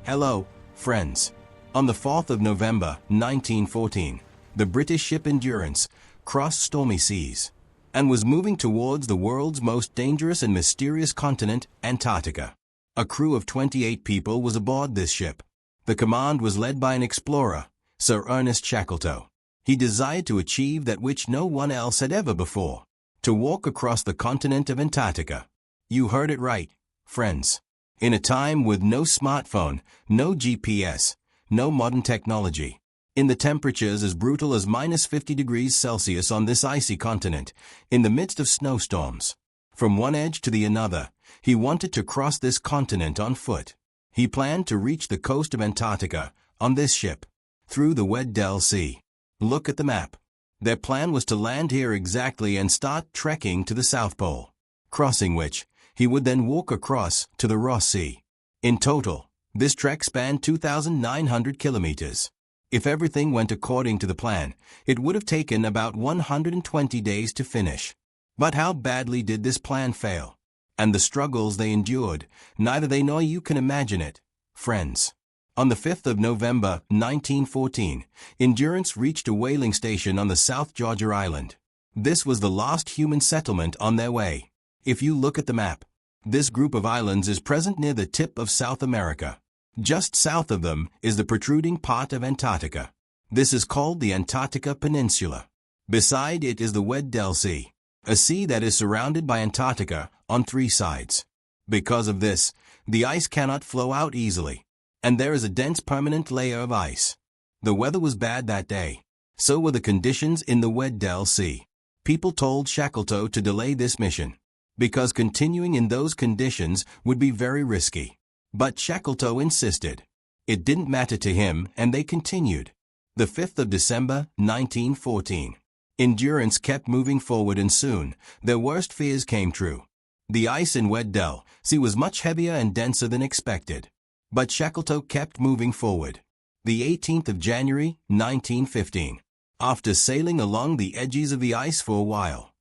Hello, friends. On the 4th of November, 1914, the British ship Endurance crossed stormy seas and was moving towards the world's most dangerous and mysterious continent, Antarctica. A crew of 28 people was aboard this ship. The command was led by an explorer, Sir Ernest Shackleton. He desired to achieve that which no one else had ever before, to walk across the continent of Antarctica. You heard it right, friends. In a time with no smartphone, no GPS, no modern technology, in the temperatures as brutal as -50 degrees Celsius on this icy continent, in the midst of snowstorms, from one edge to the another, he wanted to cross this continent on foot. He planned to reach the coast of Antarctica on this ship, through the Weddell Sea. Look at the map. Their plan was to land here exactly and start trekking to the South Pole, crossing which, he would then walk across to the Ross Sea. In total, this trek spanned 2,900 kilometers. If everything went according to the plan, it would have taken about 120 days to finish. But how badly did this plan fail? And the struggles they endured, neither they nor you can imagine it, friends. On the 5th of November, 1914, Endurance reached a whaling station on the South Georgia Island. This was the last human settlement on their way. If you look at the map, this group of islands is present near the tip of South America. Just south of them is the protruding part of Antarctica. This is called the Antarctica Peninsula. Beside it is the Weddell Sea, a sea that is surrounded by Antarctica on 3 sides. Because of this, the ice cannot flow out easily, and there is a dense permanent layer of ice. The weather was bad that day. So were the conditions in the Weddell Sea. People told Shackleton to delay this mission, because continuing in those conditions would be very risky. But Shackleton insisted. It didn't matter to him, and they continued. The 5th of December, 1914. Endurance kept moving forward, and soon, their worst fears came true. The ice in Weddell Sea was much heavier and denser than expected. But Shackleton kept moving forward. The 18th of January, 1915. After sailing along the edges of the ice for a while,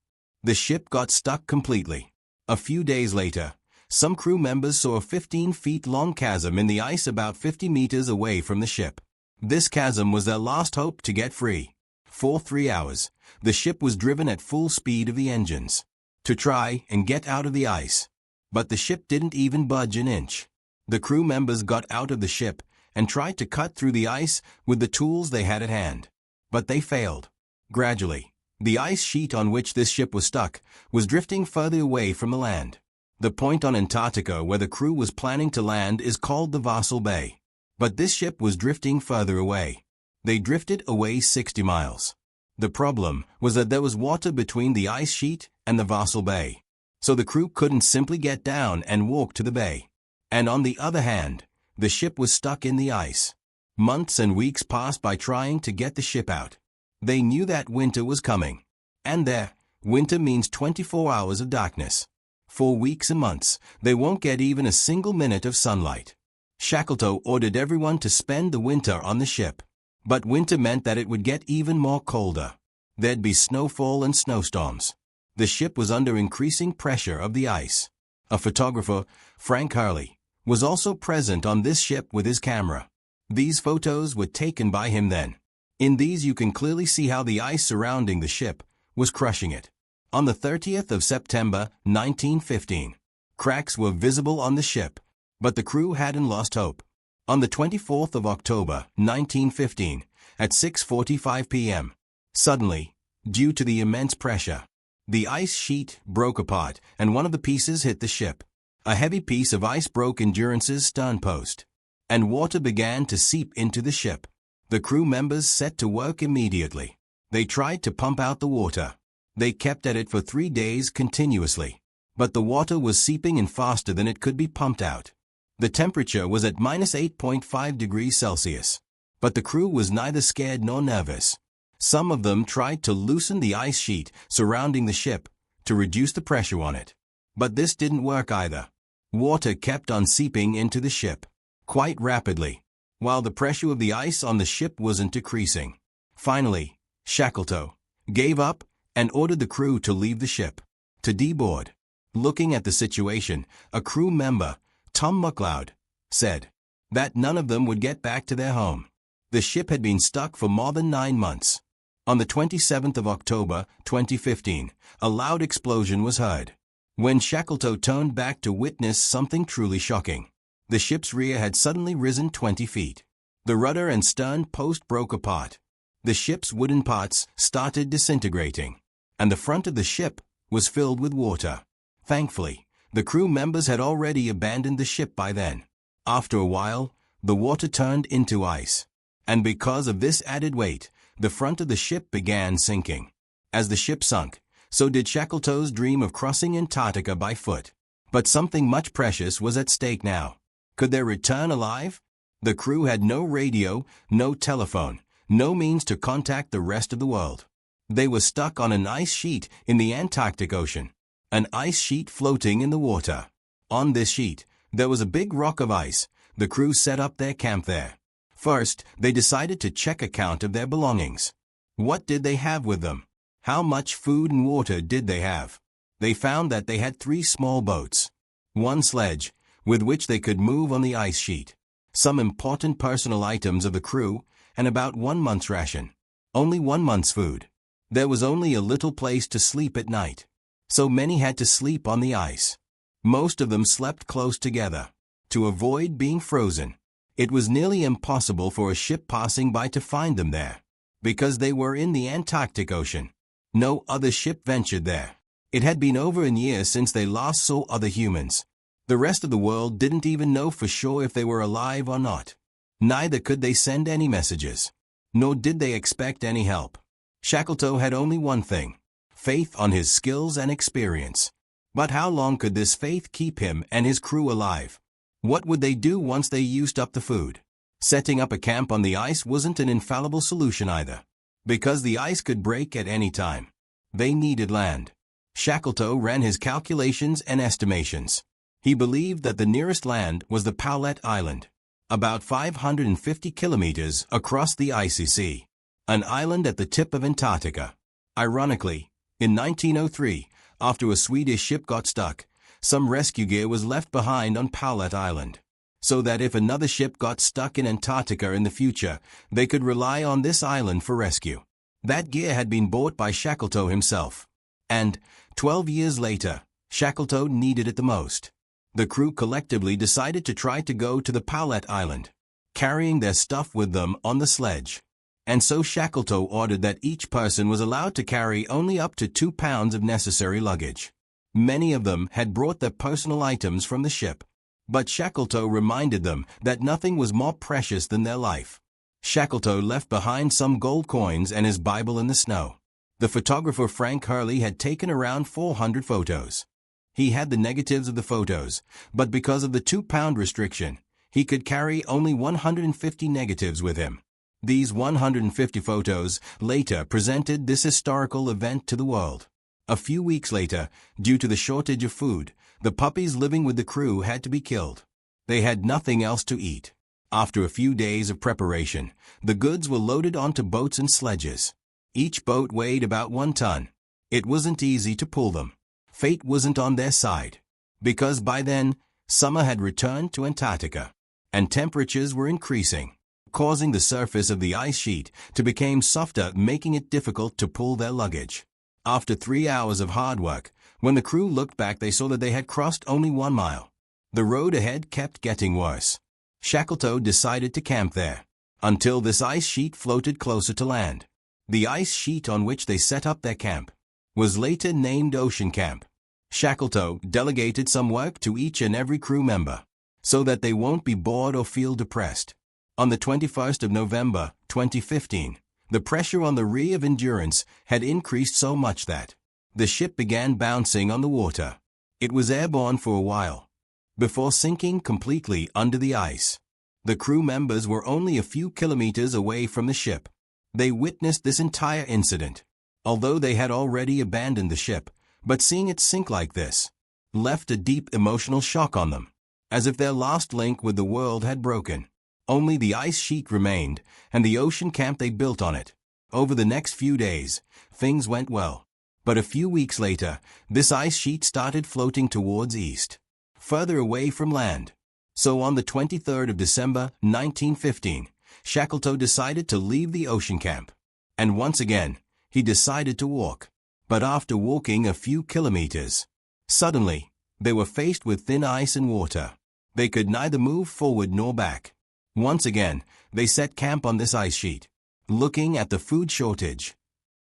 the ship got stuck completely. A few days later, some crew members saw a 15-feet-long chasm in the ice about 50 meters away from the ship. This chasm was their last hope to get free. For 3 hours, the ship was driven at full speed of the engines to try and get out of the ice. But the ship didn't even budge an inch. The crew members got out of the ship and tried to cut through the ice with the tools they had at hand. But they failed. Gradually, the ice sheet on which this ship was stuck was drifting further away from the land. The point on Antarctica where the crew was planning to land is called the Vassal Bay. But this ship was drifting further away. They drifted away 60 miles. The problem was that there was water between the ice sheet and the Vassal Bay. So the crew couldn't simply get down and walk to the bay. And on the other hand, the ship was stuck in the ice. Months and weeks passed by trying to get the ship out. They knew that winter was coming. And there, winter means 24 hours of darkness. For weeks and months, they won't get even a single minute of sunlight. Shackleton ordered everyone to spend the winter on the ship. But winter meant that it would get even more colder. There'd be snowfall and snowstorms. The ship was under increasing pressure of the ice. A photographer, Frank Hurley, was also present on this ship with his camera. These photos were taken by him then. In these you can clearly see how the ice surrounding the ship was crushing it. On the 30th of September, 1915, cracks were visible on the ship, but the crew hadn't lost hope. On the 24th of October, 1915, at 6:45 p.m., suddenly, due to the immense pressure, the ice sheet broke apart and one of the pieces hit the ship. A heavy piece of ice broke Endurance's stern post, and water began to seep into the ship. The crew members set to work immediately. They tried to pump out the water. They kept at it for 3 days continuously, but the water was seeping in faster than it could be pumped out. The temperature was at -8.5 degrees Celsius, but the crew was neither scared nor nervous. Some of them tried to loosen the ice sheet surrounding the ship to reduce the pressure on it. But this didn't work either. Water kept on seeping into the ship quite rapidly, while the pressure of the ice on the ship wasn't decreasing. Finally, Shackleton gave up and ordered the crew to leave the ship, to deboard. Looking at the situation, a crew member, Tom McLeod, said, that none of them would get back to their home. The ship had been stuck for more than 9 months. On the 27th of October, 2015, a loud explosion was heard. When Shackleton turned back to witness something truly shocking. The ship's rear had suddenly risen 20 feet. The rudder and stern post broke apart. The ship's wooden parts started disintegrating, and the front of the ship was filled with water. Thankfully, the crew members had already abandoned the ship by then. After a while, the water turned into ice, and because of this added weight, the front of the ship began sinking. As the ship sunk, so did Shackleton's dream of crossing Antarctica by foot. But something much precious was at stake now. Could they return alive? The crew had no radio, no telephone, no means to contact the rest of the world. They were stuck on an ice sheet in the Antarctic Ocean. An ice sheet floating in the water. On this sheet, there was a big rock of ice. The crew set up their camp there. First, they decided to check a count of their belongings. What did they have with them? How much food and water did they have? They found that they had 3 small boats, 1 sledge, with which they could move on the ice sheet, some important personal items of the crew, and about 1 month's ration. Only 1 month's food. There was only a little place to sleep at night. So many had to sleep on the ice. Most of them slept close together, to avoid being frozen. It was nearly impossible for a ship passing by to find them there, because they were in the Antarctic Ocean. No other ship ventured there. It had been over a year since they last saw other humans. The rest of the world didn't even know for sure if they were alive or not. Neither could they send any messages, nor did they expect any help. Shackleton had only one thing: faith on his skills and experience. But how long could this faith keep him and his crew alive? What would they do once they used up the food? Setting up a camp on the ice wasn't an infallible solution either, because the ice could break at any time. They needed land. Shackleton ran his calculations and estimations. He believed that the nearest land was the Paulet Island, about 550 kilometers across the icy sea, an island at the tip of Antarctica. Ironically, in 1903, after a Swedish ship got stuck, some rescue gear was left behind on Paulet Island, so that if another ship got stuck in Antarctica in the future, they could rely on this island for rescue. That gear had been bought by Shackleton himself, and 12 years later, Shackleton needed it the most. The crew collectively decided to try to go to the Paulet Island, carrying their stuff with them on the sledge. And so Shackleton ordered that each person was allowed to carry only up to 2 pounds of necessary luggage. Many of them had brought their personal items from the ship, but Shackleton reminded them that nothing was more precious than their life. Shackleton left behind some gold coins and his Bible in the snow. The photographer Frank Hurley had taken around 400 photos. He had the negatives of the photos, but because of the 2-pound restriction, he could carry only 150 negatives with him. These 150 photos later presented this historical event to the world. A few weeks later, due to the shortage of food, the puppies living with the crew had to be killed. They had nothing else to eat. After a few days of preparation, the goods were loaded onto boats and sledges. Each boat weighed about 1 ton. It wasn't easy to pull them. Fate wasn't on their side, because by then, summer had returned to Antarctica, and temperatures were increasing, causing the surface of the ice sheet to become softer, making it difficult to pull their luggage. After 3 hours of hard work, when the crew looked back, they saw that they had crossed only 1 mile. The road ahead kept getting worse. Shackleton decided to camp there, until this ice sheet floated closer to land. The ice sheet on which they set up their camp was later named Ocean Camp. Shackleton delegated some work to each and every crew member, so that they won't be bored or feel depressed. On the 21st of November, 2015, the pressure on the Ray of Endurance had increased so much that the ship began bouncing on the water. It was airborne for a while, before sinking completely under the ice. The crew members were only a few kilometers away from the ship. They witnessed this entire incident, although they had already abandoned the ship, but seeing it sink like this left a deep emotional shock on them, as if their last link with the world had broken. Only the ice sheet remained, and the ocean camp they built on it. Over the next few days, things went well. But a few weeks later, this ice sheet started floating towards east, further away from land. So on the 23rd of December, 1915, Shackleton decided to leave the ocean camp. And once again, he decided to walk. But after walking a few kilometers, suddenly, they were faced with thin ice and water. They could neither move forward nor back. Once again, they set camp on this ice sheet. Looking at the food shortage,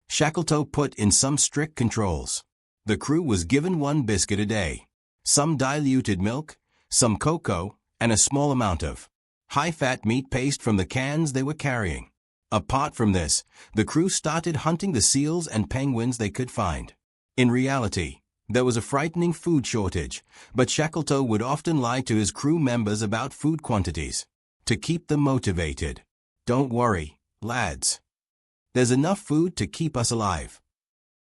Shackleton put in some strict controls. The crew was given 1 biscuit a day, some diluted milk, some cocoa, and a small amount of high-fat meat paste from the cans they were carrying. Apart from this, the crew started hunting the seals and penguins they could find. In reality, there was a frightening food shortage, but Shackleton would often lie to his crew members about food quantities to keep them motivated. Don't worry, lads. There's enough food to keep us alive.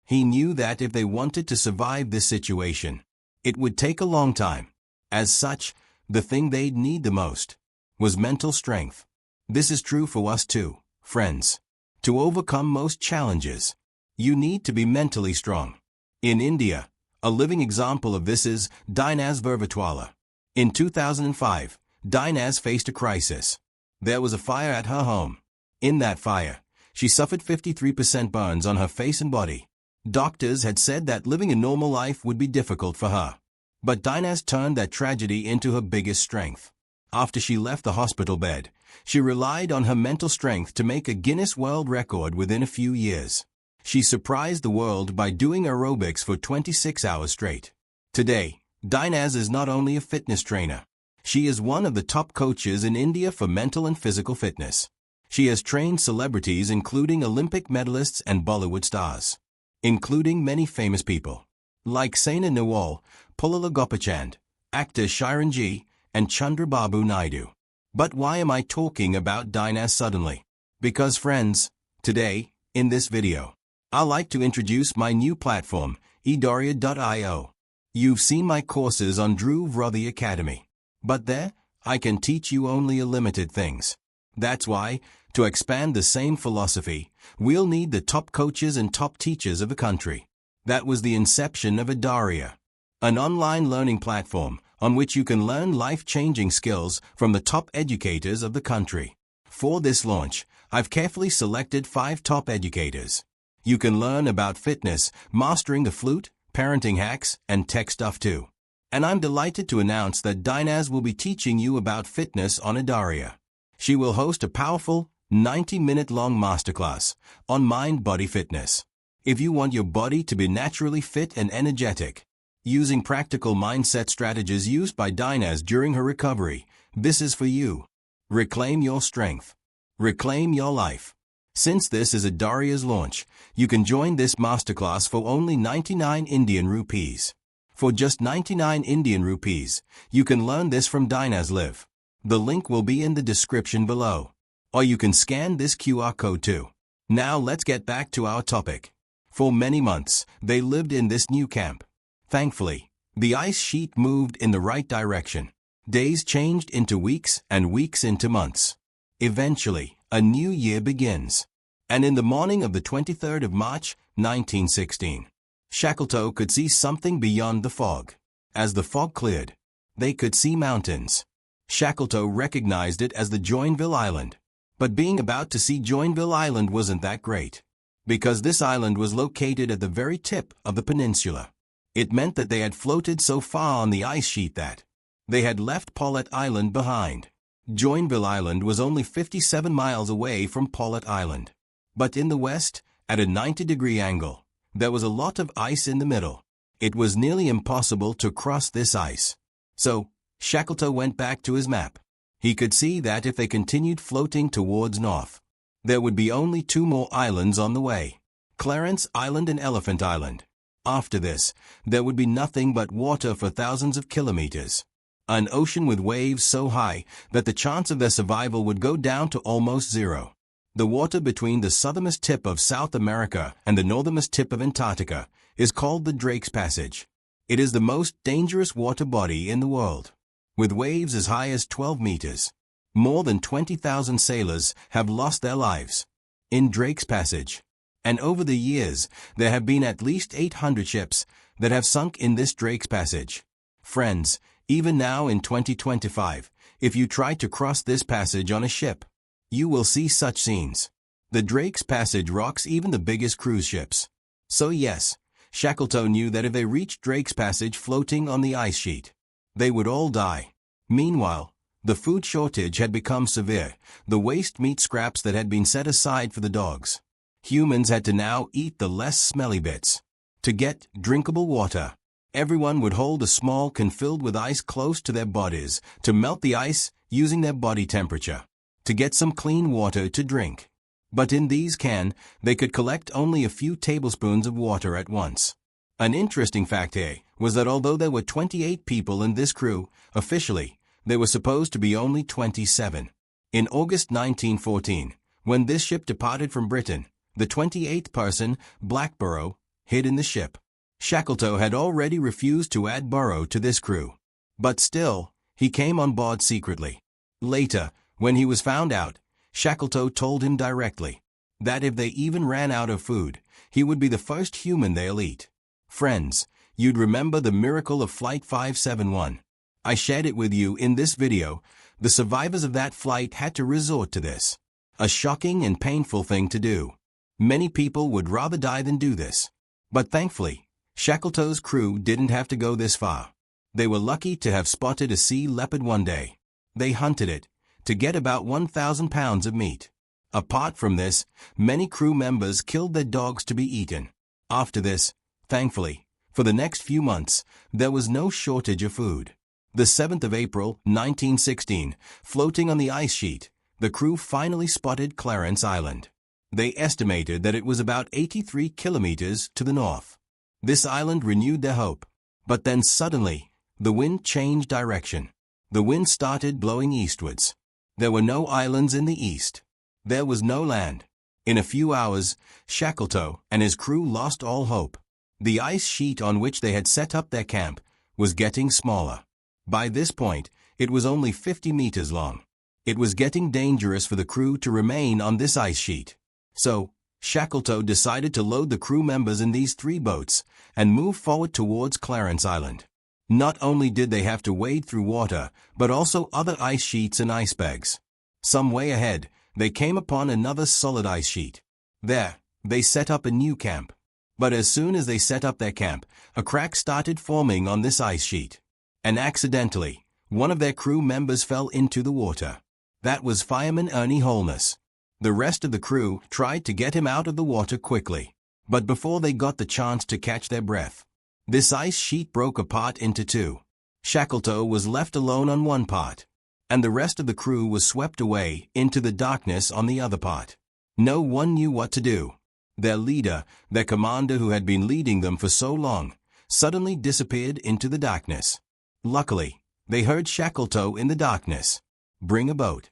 He knew that if they wanted to survive this situation, it would take a long time. As such, the thing they'd need the most was mental strength. This is true for us too, friends. To overcome most challenges, you need to be mentally strong. In India, a living example of this is Dinaz Vervatwala. In 2005, Dinaz faced a crisis. There was a fire at her home. In that fire, she suffered 53% burns on her face and body. Doctors had said that living a normal life would be difficult for her. But Dinaz turned that tragedy into her biggest strength. After she left the hospital bed, she relied on her mental strength to make a Guinness World Record within a few years. She surprised the world by doing aerobics for 26 hours straight. Today, Dinaz is not only a fitness trainer. She is one of the top coaches in India for mental and physical fitness. She has trained celebrities including Olympic medalists and Bollywood stars, including many famous people like Saina Nehwal, Pulala Gopachand, actor Chiranjeevi, and Chandrababu Naidu. But why am I talking about Dinaz suddenly? Because friends, today, in this video, I'd like to introduce my new platform, eDaria.io. You've seen my courses on Dhruv Rathi Academy. But there, I can teach you only a limited things. That's why, to expand the same philosophy, we'll need the top coaches and top teachers of the country. That was the inception of eDaria, an online learning platform on which you can learn life-changing skills from the top educators of the country. For this launch, I've carefully selected 5 top educators. You can learn about fitness, mastering the flute, parenting hacks, and tech stuff too. And I'm delighted to announce that Dinaz will be teaching you about fitness on eDaria. She will host a powerful, 90-minute-long masterclass on mind-body fitness. If you want your body to be naturally fit and energetic, using practical mindset strategies used by Dinaz during her recovery, this is for you. Reclaim your strength. Reclaim your life. Since this is eDaria's launch, you can join this masterclass for only 99 Indian rupees. For just 99 Indian rupees, you can learn this from Dinaz Live. The link will be in the description below. Or you can scan this QR code too. Now let's get back to our topic. For many months, they lived in this new camp. Thankfully, the ice sheet moved in the right direction. Days changed into weeks and weeks into months. Eventually, a new year begins. And in the morning of the 23rd of March, 1916, Shackleton could see something beyond the fog. As the fog cleared, they could see mountains. Shackleton recognized it as the Joinville Island. But being about to see Joinville Island wasn't that great, because this island was located at the very tip of the peninsula. It meant that they had floated so far on the ice sheet that they had left Paulet Island behind. Joinville Island was only 57 miles away from Paulet Island. But in the west, at a 90-degree angle, there was a lot of ice in the middle. It was nearly impossible to cross this ice. So, Shackleton went back to his map. He could see that if they continued floating towards north, there would be only 2 more islands on the way, Clarence Island and Elephant Island. After this, there would be nothing but water for thousands of kilometers. An ocean with waves so high that the chance of their survival would go down to almost zero. The water between the southernmost tip of South America and the northernmost tip of Antarctica is called the Drake's Passage. It is the most dangerous water body in the world, with waves as high as 12 meters. More than 20,000 sailors have lost their lives in Drake's Passage. And over the years, there have been at least 800 ships that have sunk in this Drake's Passage. Friends, Even now in 2025, if you try to cross this passage on a ship, you will see such scenes. The Drake's Passage rocks even the biggest cruise ships. So yes, Shackleton knew that if they reached Drake's Passage floating on the ice sheet, they would all die. Meanwhile, the food shortage had become severe, the waste meat scraps that had been set aside for the dogs. Humans had to now eat the less smelly bits. To get drinkable water, everyone would hold a small can filled with ice close to their bodies to melt the ice using their body temperature, to get some clean water to drink. But in these cans, they could collect only a few tablespoons of water at once. An interesting fact here was that although there were 28 people in this crew, officially, there were supposed to be only 27. In August 1914, when this ship departed from Britain, the 28th person, Blackborough, hid in the ship. Shackleton had already refused to add Burrow to this crew. But still, he came on board secretly. Later, when he was found out, Shackleton told him directly that if they even ran out of food, he would be the first human they'll eat. Friends, you'd remember the miracle of Flight 571. I shared it with you in this video. The survivors of that flight had to resort to this. A shocking and painful thing to do. Many people would rather die than do this. But thankfully, Shackleton's crew didn't have to go this far. They were lucky to have spotted a sea leopard one day. They hunted it to get about 1,000 pounds of meat. Apart from this, many crew members killed their dogs to be eaten. After this, thankfully, for the next few months, there was no shortage of food. The 7th of April, 1916, floating on the ice sheet, the crew finally spotted Clarence Island. They estimated that it was about 83 kilometers to the north. This island renewed their hope. But then suddenly, the wind changed direction. The wind started blowing eastwards. There were no islands in the east. There was no land. In a few hours, Shackleton and his crew lost all hope. The ice sheet on which they had set up their camp was getting smaller. By this point, it was only 50 meters long. It was getting dangerous for the crew to remain on this ice sheet. So, Shackleton decided to load the crew members in these 3 boats and move forward towards Clarence Island. Not only did they have to wade through water, but also other ice sheets and icebergs. Some way ahead, they came upon another solid ice sheet. There, they set up a new camp. But as soon as they set up their camp, a crack started forming on this ice sheet. And accidentally, one of their crew members fell into the water. That was Fireman Ernie Holness. The rest of the crew tried to get him out of the water quickly. But before they got the chance to catch their breath, this ice sheet broke apart into 2. Shackleton was left alone on one part, and the rest of the crew was swept away into the darkness on the other part. No one knew what to do. Their leader, their commander who had been leading them for so long, suddenly disappeared into the darkness. Luckily, they heard Shackleton in the darkness. Bring a boat.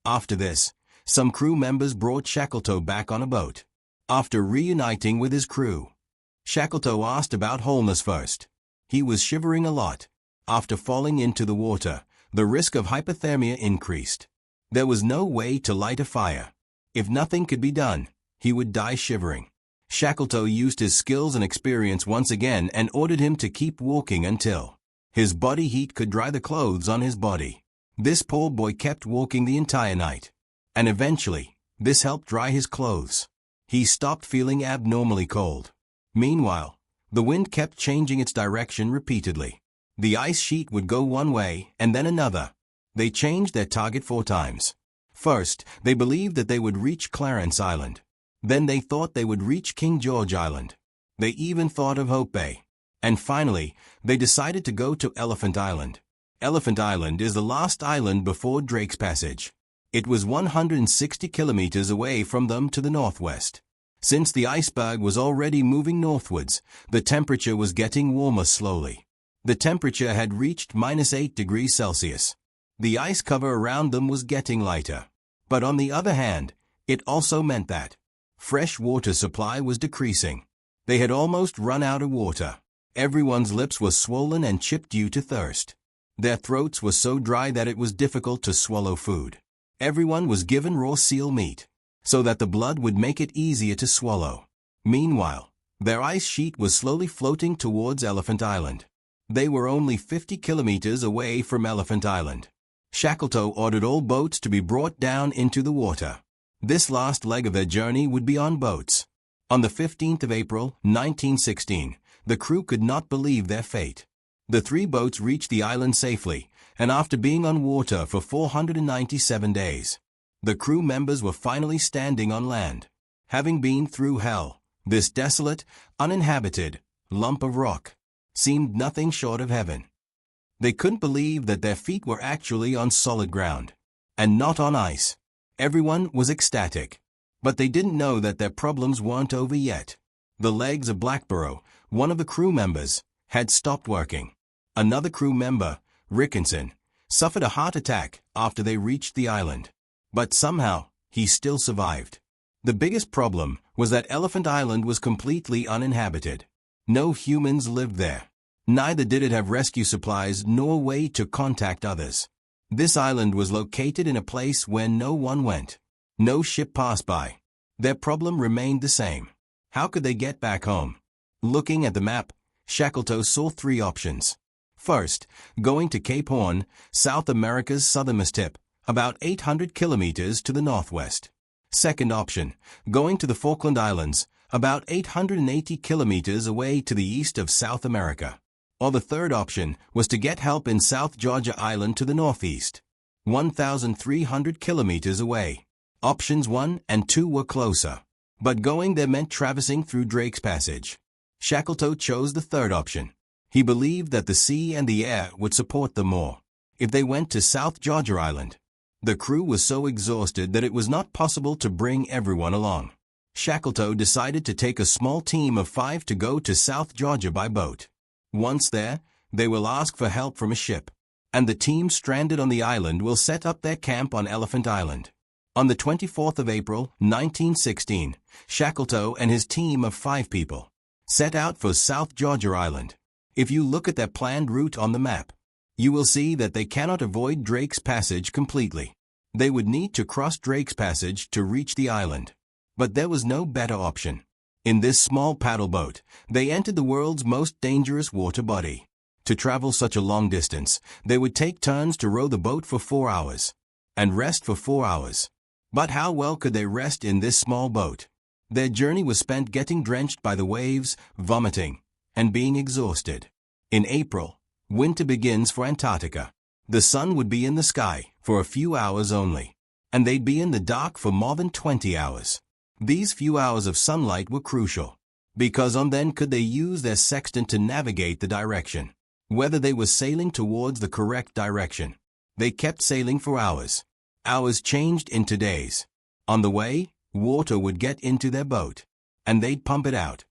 After this, some crew members brought Shackleton back on a boat. After reuniting with his crew, Shackleton asked about Holness first. He was shivering a lot. After falling into the water, the risk of hypothermia increased. There was no way to light a fire. If nothing could be done, he would die shivering. Shackleton used his skills and experience once again and ordered him to keep walking until his body heat could dry the clothes on his body. This poor boy kept walking the entire night. And eventually, this helped dry his clothes. He stopped feeling abnormally cold. Meanwhile, the wind kept changing its direction repeatedly. The ice sheet would go one way and then another. They changed their target 4 times. First, they believed that they would reach Clarence Island. Then they thought they would reach King George Island. They even thought of Hope Bay. And finally, they decided to go to Elephant Island. Elephant Island is the last island before Drake's Passage. It was 160 kilometers away from them to the northwest. Since the iceberg was already moving northwards, the temperature was getting warmer slowly. The temperature had reached -8 degrees Celsius. The ice cover around them was getting lighter. But on the other hand, it also meant that fresh water supply was decreasing. They had almost run out of water. Everyone's lips were swollen and chipped due to thirst. Their throats were so dry that it was difficult to swallow food. Everyone was given raw seal meat, so that the blood would make it easier to swallow. Meanwhile, their ice sheet was slowly floating towards Elephant Island. They were only 50 kilometers away from Elephant Island. Shackleton ordered all boats to be brought down into the water. This last leg of their journey would be on boats. On the 15th of April, 1916, the crew could not believe their fate. The 3 boats reached the island safely, and after being on water for 497 days, the crew members were finally standing on land. Having been through hell, this desolate, uninhabited lump of rock seemed nothing short of heaven. They couldn't believe that their feet were actually on solid ground, and not on ice. Everyone was ecstatic, but they didn't know that their problems weren't over yet. The legs of Blackborough, one of the crew members, had stopped working. Another crew member, Rickinson, suffered a heart attack after they reached the island, but somehow he still survived. The biggest problem was that Elephant Island was completely uninhabited. No humans lived there. Neither did it have rescue supplies nor a way to contact others. This island was located in a place where no one went. No ship passed by. Their problem remained the same. How could they get back home? Looking at the map, Shackleton saw 3 options. First, going to Cape Horn, South America's southernmost tip, about 800 kilometers to the northwest. Second option, going to the Falkland Islands, about 880 kilometers away to the east of South America. Or the third option was to get help in South Georgia Island to the northeast, 1,300 kilometers away. Options 1 and 2 were closer, but going there meant traversing through Drake's Passage. Shackleton chose the third option. He believed that the sea and the air would support them more if they went to South Georgia Island. The crew was so exhausted that it was not possible to bring everyone along. Shackleton decided to take a small team of 5 to go to South Georgia by boat. Once there, they will ask for help from a ship, and the team stranded on the island will set up their camp on Elephant Island. On the 24th of April, 1916, Shackleton and his team of 5 people set out for South Georgia Island. If you look at their planned route on the map, you will see that they cannot avoid Drake's Passage completely. They would need to cross Drake's Passage to reach the island. But there was no better option. In this small paddle boat, they entered the world's most dangerous water body. To travel such a long distance, they would take turns to row the boat for 4 hours and rest for 4 hours. But how well could they rest in this small boat? Their journey was spent getting drenched by the waves, vomiting, and being exhausted. In April, winter begins for Antarctica. The sun would be in the sky for a few hours only, and they'd be in the dark for more than 20 hours. These few hours of sunlight were crucial, because on then could they use their sextant to navigate the direction, whether they were sailing towards the correct direction. They kept sailing for hours. Hours changed into days. On the way, water would get into their boat, and they'd pump it out.